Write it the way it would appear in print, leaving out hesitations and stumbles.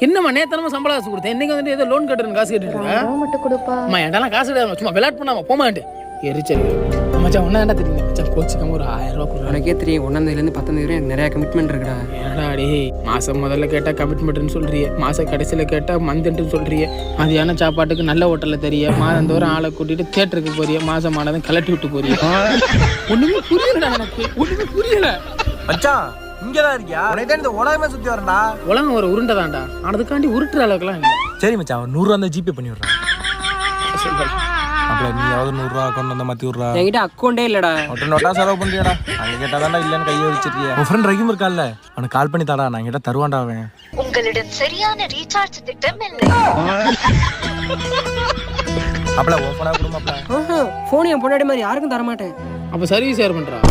என்னம்மா நேத்தனமா சம்பளம் காசு கொடுத்தேன், இன்னைக்கு வந்துட்டு ஏதோ லோன் கட்டுறேன் காசு கேட்டுட்டு மட்டும் கொடுப்பா. அம்மா என்கிட்ட காசு கிடையாது, சும்மா விளையாட் பண்ணாம போமாண்டு எரிச்சல். மச்சான் ஒன்னா என்ன தெரியுங்க மச்சான், கோச்சிக்காம ஒரு 1000 ரூபா கொடுறேன். உனக்கே தெரியும் 1ஆம் தேதியிலேருந்து 10ஆம் தேதி எனக்கு நிறைய கமிட்மெண்ட் இருக்குடா. ஏடா டே, மாசம் முதல்ல கேட்டா கமிட்மெண்ட்னு சொல்றியே, மாச கடைசியில கேட்டா மந்த்ன்னு சொல்றியே, மதியான சாப்பாட்டுக்கு நல்ல ஹோட்டல்ல தெரிய, மாதந்தோறும் ஆளை கூட்டிட்டு தியேட்டருக்கு போறிய, மாசம் ஆனதும் கலட்டி விட்டு போறிய. ஒண்ணுமே புரியலடா எனக்கு, ஒண்ணுமே புரியல. மச்சான் இங்கதான் இருக்கியா? உனக்கு இந்த உலகமே சுத்தி வரண்டா. உலகம் ஒரு உருண்டை தான்டா, ஆனதுக்காண்டி உருட்டுற அளவுக்குலாம் இல்லை. சரி மச்சான், ஒரு 100 ரூபா ஜிபே பண்ணி விடுறேன். அப்பல நீ யாவது 100 ரூபா அக்கௌண்ட் வந்து மாத்தி விடுறா. என்கிட்ட அக்கௌண்டே இல்லடா. நோட்டா செலவு பண்றியடா. அங்க கேட்டாதான்டா இல்லன்னு கையை வச்சிருக்கிய. உன் ஃப்ரெண்ட் ரஹீம் இருக்கான்ல, அவனுக்கு கால் பண்ணி தாடா, நான் கிட்ட தருவான்டா அவன். உங்களிடம் சரியான ரீசார்ஜ் திட்டம் இல்லை. அப்பல ஓபனா குடும்பப்பல. போன் என் பொண்டாடி மாதிரி யாருக்கும் தர மாட்டேன். அப்ப சர்வீஸ் யார் பண்றா?